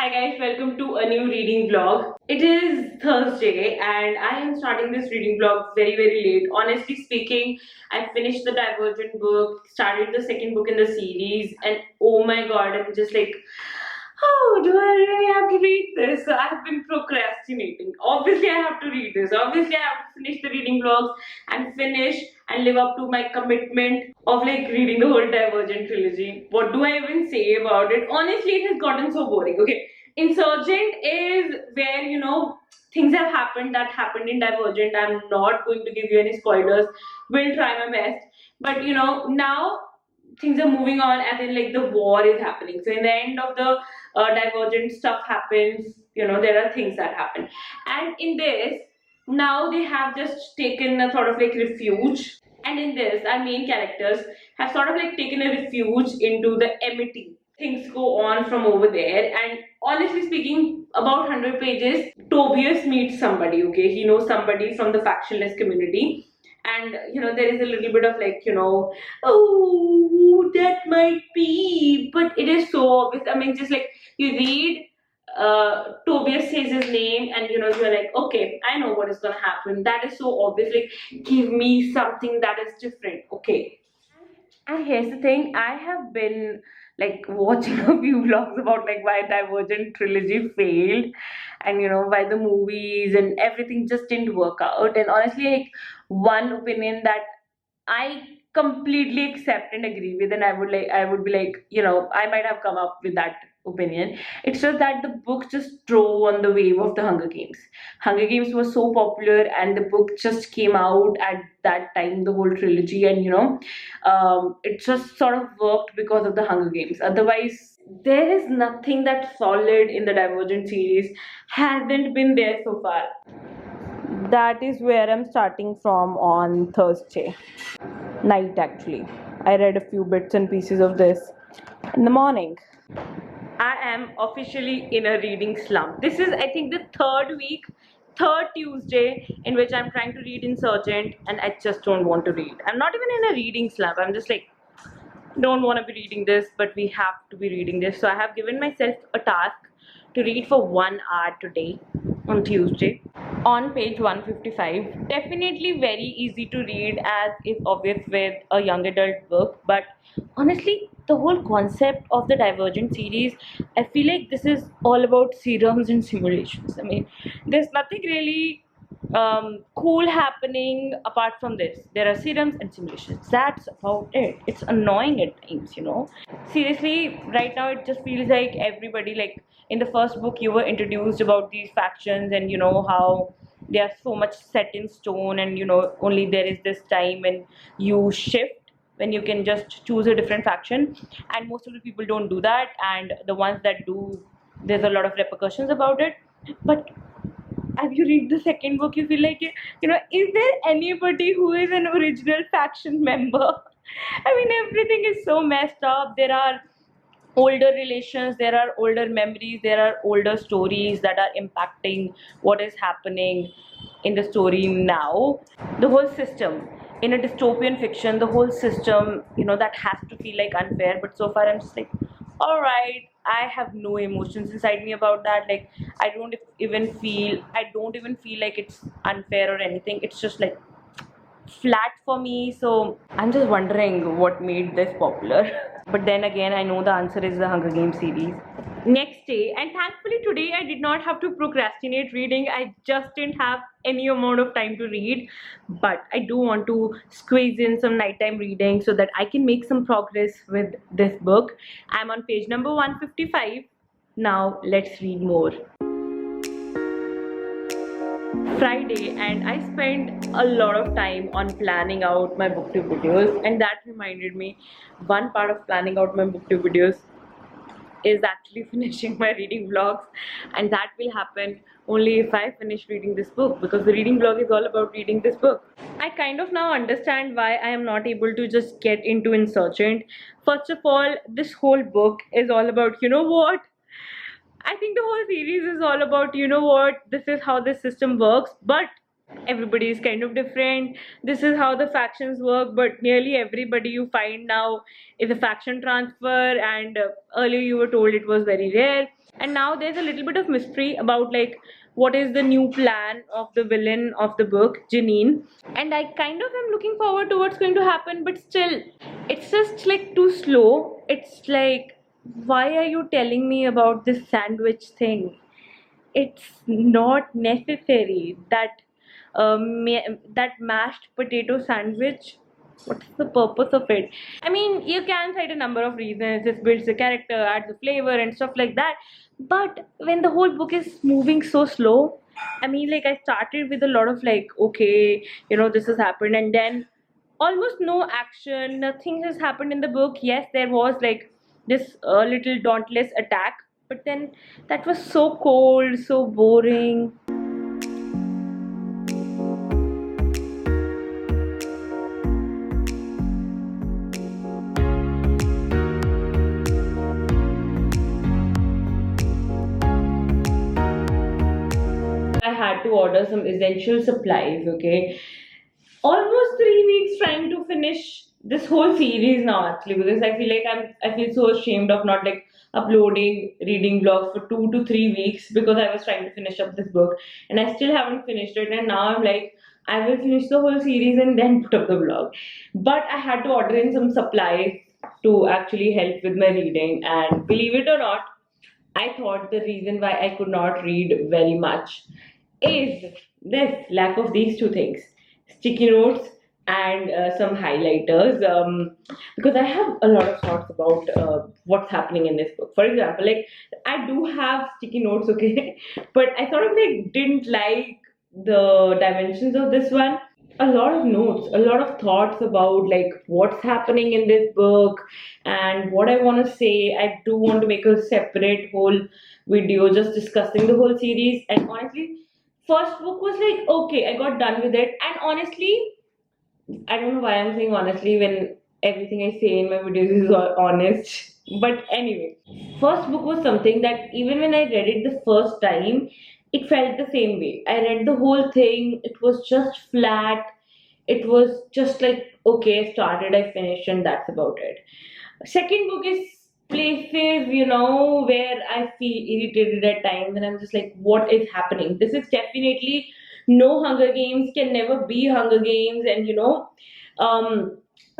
Hi guys, welcome to a new reading vlog. It is Thursday and I am starting this reading vlog very late. Honestly speaking, I finished the Divergent book, started the second book in the series, and oh my god, I'm just like, oh, do I really have to read this? So I have been procrastinating. Obviously, I have to read this. Obviously, I have to finish the reading vlogs and finish and live up to my commitment of like reading the whole Divergent trilogy. What do I even say about it? Honestly, it has gotten so boring. Okay, Insurgent is where things have happened that happened in Divergent. I'm not going to give you any spoilers. Will try my best. But now things are moving on and then like the war is happening. So in the end of the Divergent, stuff happens. There are things that happen, and in this now they have just taken a sort of like refuge, and in this our main characters have sort of like taken a refuge into the amity. Things go on from over there, and honestly speaking, about 100 pages, Tobias meets somebody. Okay, he knows somebody from the factionless community, and there is a little bit of like oh, that might be, but it is so obvious. I mean, just like you read Tobias says his name, and you're like, okay, I know what is gonna happen. That is so obvious. Like, give me something that is different. Okay. And here's the thing, I have been like watching a few vlogs about like why Divergent trilogy failed, and why the movies and everything just didn't work out. And honestly, like, one opinion that I completely accept and agree with, and I would be like, I might have come up with that opinion. It's just that the book just drove on the wave of the Hunger Games. Hunger Games was so popular, and the book just came out at that time, the whole trilogy, and it just sort of worked because of the Hunger Games. Otherwise, there is nothing that solid in the Divergent series hasn't been there so far. That is where I'm starting from on Thursday night actually. I read a few bits and pieces of this in the morning. I am officially in a reading slump. This is, I think, the third Tuesday in which I'm trying to read Insurgent, and I just don't want to read. I'm not even in a reading slump. I'm just like, don't want to be reading this, but we have to be reading this. So I have given myself a task to read for 1 hour today on Tuesday on page 155. Definitely very easy to read, as is obvious with a young adult book, but honestly, the whole concept of the Divergent series, I feel like this is all about serums and simulations. I mean, there's nothing really cool happening apart from this. There are serums and simulations. That's about it. It's annoying at times. Seriously, right now it just feels like everybody, like in the first book, you were introduced about these factions, and how they are so much set in stone, and only there is this time when you shift, when you can just choose a different faction, and most of the people don't do that, and the ones that do, there's a lot of repercussions about it. But as you read the second book, you feel like, is there anybody who is an original faction member? I mean, everything is so messed up. There are older relations, there are older memories, there are older stories that are impacting what is happening in the story now. The whole system in a dystopian fiction, the whole system, that has to feel like unfair, but so far I'm just like, all right, I have no emotions inside me about that. Like, I don't even feel like it's unfair or anything. It's just like flat for me. So I'm just wondering what made this popular. But then again, I know the answer is the Hunger Games series. Next day, and thankfully today I did not have to procrastinate reading. I just didn't have any amount of time to read, but I do want to squeeze in some nighttime reading so that I can make some progress with this book. I'm on page number 155. Now let's read more. Friday, and I spent a lot of time on planning out my booktube videos, and that reminded me, one part of planning out my booktube videos is actually finishing my reading vlogs, and that will happen only if I finish reading this book, because the reading vlog is all about reading this book. I kind of now understand why I am not able to just get into Insurgent. First of all, this whole book is all about, what? I think the whole series is all about, this is how this system works, but everybody is kind of different. This is how the factions work, but nearly everybody you find now is a faction transfer, and earlier you were told it was very rare, and now there's a little bit of mystery about like what is the new plan of the villain of the book, Janine. And I kind of am looking forward to what's going to happen, but still it's just like too slow. It's like, why are you telling me about this sandwich thing? It's not necessary. That mashed potato sandwich, what's the purpose of it? I mean, you can cite a number of reasons. It builds the character, adds the flavor and stuff like that, but when the whole book is moving so slow, I mean, like, I started with a lot of like, okay, this has happened, and then almost no action, nothing has happened in the book. Yes, there was like this little dauntless attack, but then that was so cold, so boring. I had to order some essential supplies, okay? Almost 3 weeks trying to finish this whole series now, actually, because I feel like I feel so ashamed of not like uploading reading vlogs for 2 to 3 weeks, because I was trying to finish up this book and I still haven't finished it, and now I'm like, I will finish the whole series and then put up the vlog. But I had to order in some supplies to actually help with my reading, and believe it or not, I thought the reason why I could not read very much is this lack of these two things, sticky notes and some highlighters. Because I have a lot of thoughts about what's happening in this book. For example, like, I do have sticky notes, okay, but I sort of like didn't like the dimensions of this one. A lot of notes, a lot of thoughts about like what's happening in this book and what I want to say. I do want to make a separate whole video just discussing the whole series. And honestly, first book was like, okay, I got done with it. And honestly, I don't know why I'm saying honestly when everything I say in my videos is all honest. But anyway, first book was something that even when I read it the first time, it felt the same way. I read the whole thing, it was just flat. It was just like, okay, I started, I finished, and that's about it. Second book is places, where I feel irritated at times, and I'm just like, what is happening? This is definitely no Hunger Games, can never be Hunger Games, and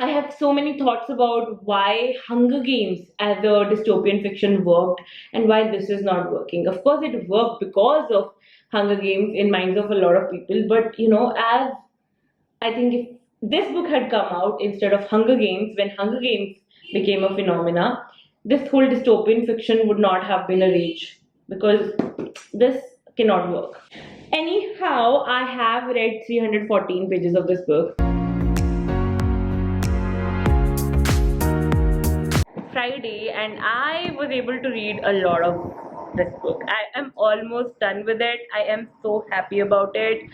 I have so many thoughts about why Hunger Games as a dystopian fiction worked and why this is not working. Of course, it worked because of Hunger Games in minds of a lot of people, but as I think if this book had come out instead of Hunger Games, when Hunger Games became a phenomena, this whole dystopian fiction would not have been a reach, because this cannot work. Anyhow, I have read 314 pages of this book. Friday, and I was able to read a lot of this book. I am almost done with it. I am so happy about it.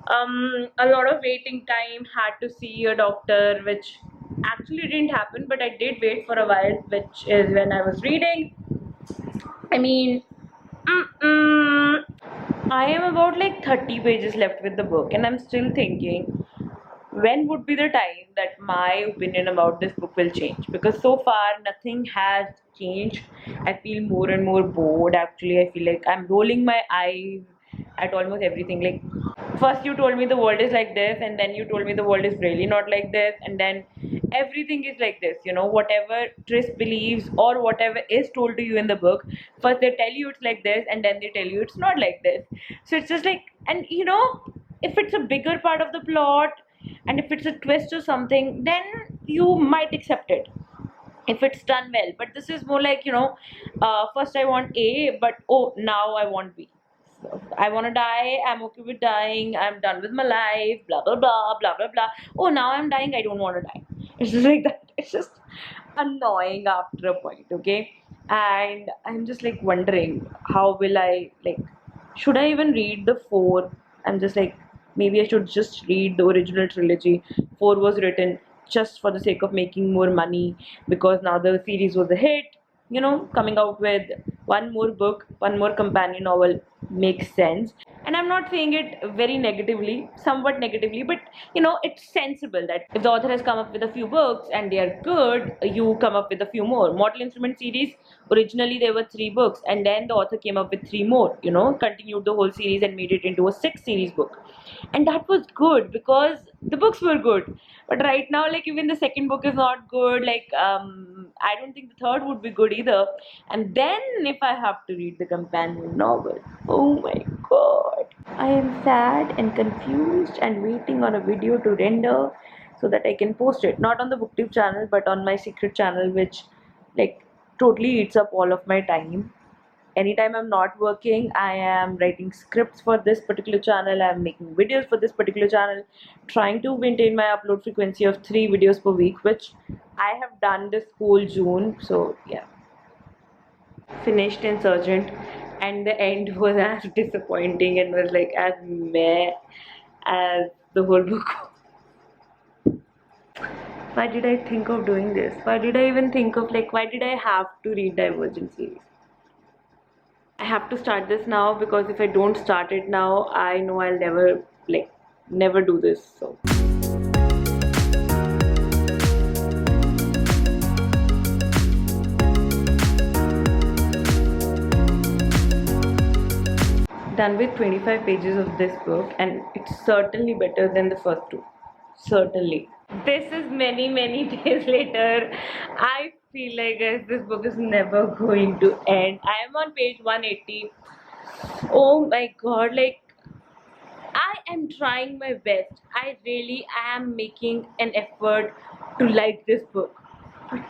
A lot of waiting time, had to see a doctor, which actually didn't happen, but I did wait for a while, which is when I was reading. I mean, I am about like 30 pages left with the book, and I'm still thinking, when would be the time that my opinion about this book will change? Because so far nothing has changed. I feel more and more bored. Actually, I feel like I'm rolling my eyes at almost everything. Like, first you told me the world is like this, and then you told me the world is really not like this, and then everything is like this. Whatever Tris believes or whatever is told to you in the book, first they tell you it's like this, and then they tell you it's not like this. So it's just like, and if it's a bigger part of the plot, and if it's a twist or something, then you might accept it if it's done well. But this is more like, first I want A, but oh, now I want B. So I want to die, I'm okay with dying, I'm done with my life, blah blah blah blah blah blah. Oh, now I'm dying, I don't want to die. It's just like that. It's just annoying after a point, okay? And I'm just like wondering, how will I, like, should I even read the four? I'm just like, maybe I should just read the original trilogy. Four was written just for the sake of making more money, because now the series was a hit. Coming out with one more book, one more companion novel makes sense. And I'm not saying it very negatively, somewhat negatively, but you know, it's sensible that if the author has come up with a few books and they are good, you come up with a few more. Mortal Instrument series, originally there were 3 books, and then the author came up with 3 more, you know, continued the whole series and made it into a 6 series book. And that was good because the books were good. But right now, like, even the second book is not good. Like, I don't think the third would be good either. And then if I have to read the companion novel, oh my god, I am sad and confused and waiting on a video to render so that I can post it. Not on the Booktube channel, but on my secret channel, which like totally eats up all of my time. Anytime I'm not working, I am writing scripts for this particular channel, I'm making videos for this particular channel, trying to maintain my upload frequency of 3 videos per week, which I have done this whole June. So yeah, finished Insurgent, and the end was as disappointing and was like as meh as the whole book. Why did I think of doing this? Why did I even think of, like, why did I have to read Divergent series? I have to start this now, because if I don't start it now, I know I'll never do this. So done with 25 pages of this book, and it's certainly better than the first 2. Certainly. This is many days later. I feel like, guys, this book is never going to end. I am on page 180. Oh my god, like, I am trying my best. I really am making an effort to like this book. But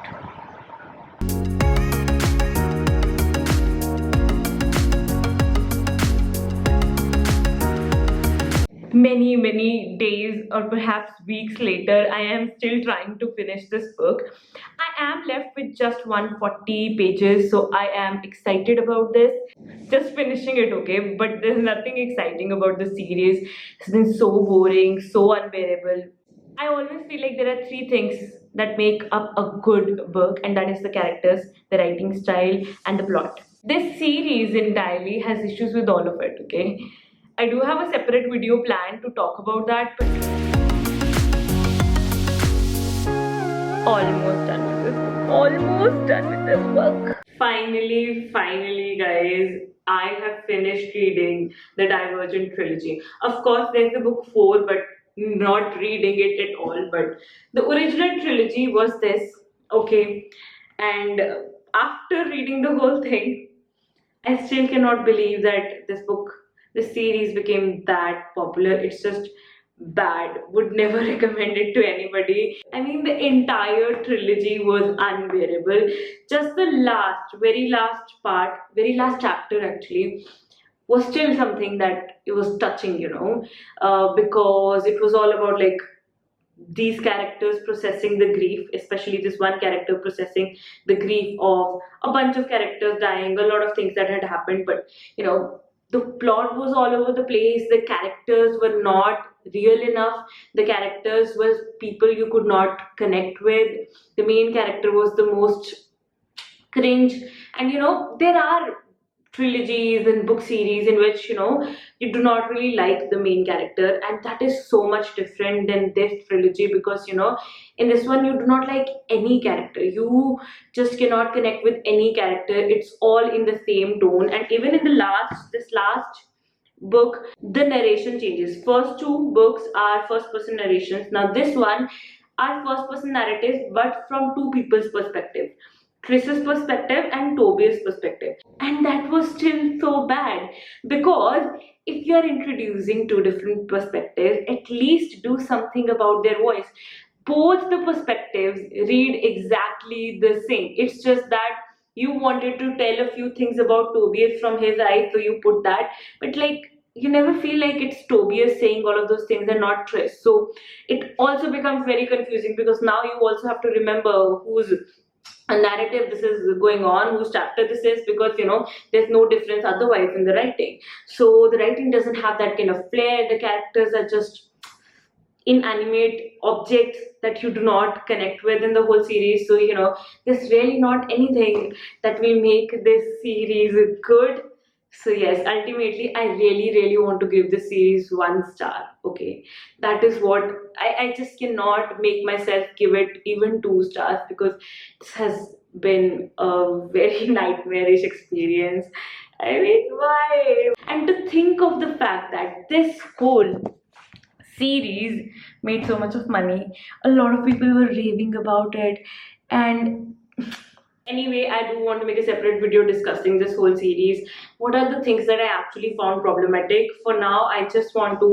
many days or perhaps weeks later, I am still trying to finish this book. I am left with just 140 pages, so I am excited about this. Just finishing it, okay, but there's nothing exciting about the series. It's been so boring, so unbearable. I always feel like there are 3 things that make up a good book, and that is the characters, the writing style, and the plot. This series entirely has issues with all of it, okay? I do have a separate video planned to talk about that, but almost done with this book. Almost done with this book. Finally, guys, I have finished reading the Divergent trilogy. Of course, there's the book 4, but not reading it at all. But the original trilogy was this, okay? And after reading the whole thing, I still cannot believe that this series became that popular. It's just bad. Would never recommend it to anybody. I mean, the entire trilogy was unbearable. Just the very last part, very last chapter actually, was still something that it was touching, you know, because it was all about, like, these characters processing the grief, especially this one character processing the grief of a bunch of characters dying, a lot of things that had happened. But you know, the plot was all over the place. The characters were not real enough. The characters was people you could not connect with. The main character was the most cringe. And you know, there are trilogies and book series in which, you know, you do not really like the main character, and that is so much different than this trilogy, because you know, in this one you do not like any character. You just cannot connect with any character. It's all in the same tone. And even in this last book, the narration changes. First 2 books are first person narrations. Now this one are first person narratives, but from 2 people's perspective. Chris's perspective and Toby's perspective. And that was still so bad, because if you are introducing 2 different perspectives, at least do something about their voice. Both the perspectives read exactly the same. It's just that you wanted to tell a few things about Tobias from his eyes, so you put that. But like, you never feel like it's Tobias saying all of those things and not Tris. So it also becomes very confusing, because now you also have to remember who's a narrative this is going on, whose chapter this is, because you know, there's no difference otherwise in the writing. So the writing doesn't have that kind of flair. The characters are just inanimate objects that you do not connect with in the whole series. So you know, there's really not anything that will make this series good. So yes, ultimately, I really, really want to give this series 1 star. Okay, that is what I just cannot make myself give it even 2 stars, because this has been a very nightmarish experience. I mean, why? And to think of the fact that this whole series made so much of money, a lot of people were raving about it, and anyway, I do want to make a separate video discussing this whole series. What are the things that I actually found problematic? For now, I just want to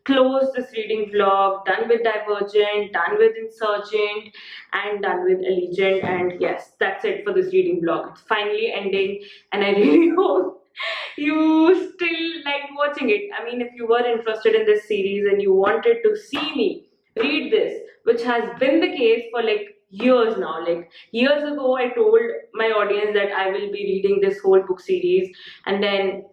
close this reading vlog. Done with Divergent, done with Insurgent, and done with Allegiant. And yes, that's it for this reading vlog. It's finally ending, and I really hope you still like watching it. I mean, if you were interested in this series and you wanted to see me read this, which has been the case for like years now. Like years ago, I told my audience that I will be reading this whole book series, and then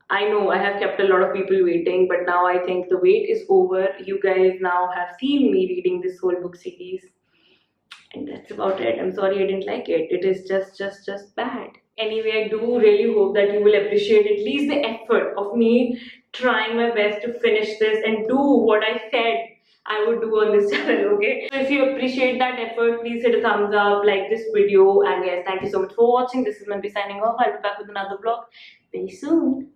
I know I have kept a lot of people waiting, but now I think the wait is over. You guys now have seen me reading this whole book series, and that's about it. I'm sorry I didn't like it. It is just bad. Anyway, I do really hope that you will appreciate at least the effort of me trying my best to finish this and do what I said I would do on this channel, okay? So if you appreciate that effort, please hit a thumbs up, like this video, and yes, thank you so much for watching. This is Manvi signing off. I'll be back with another vlog very soon.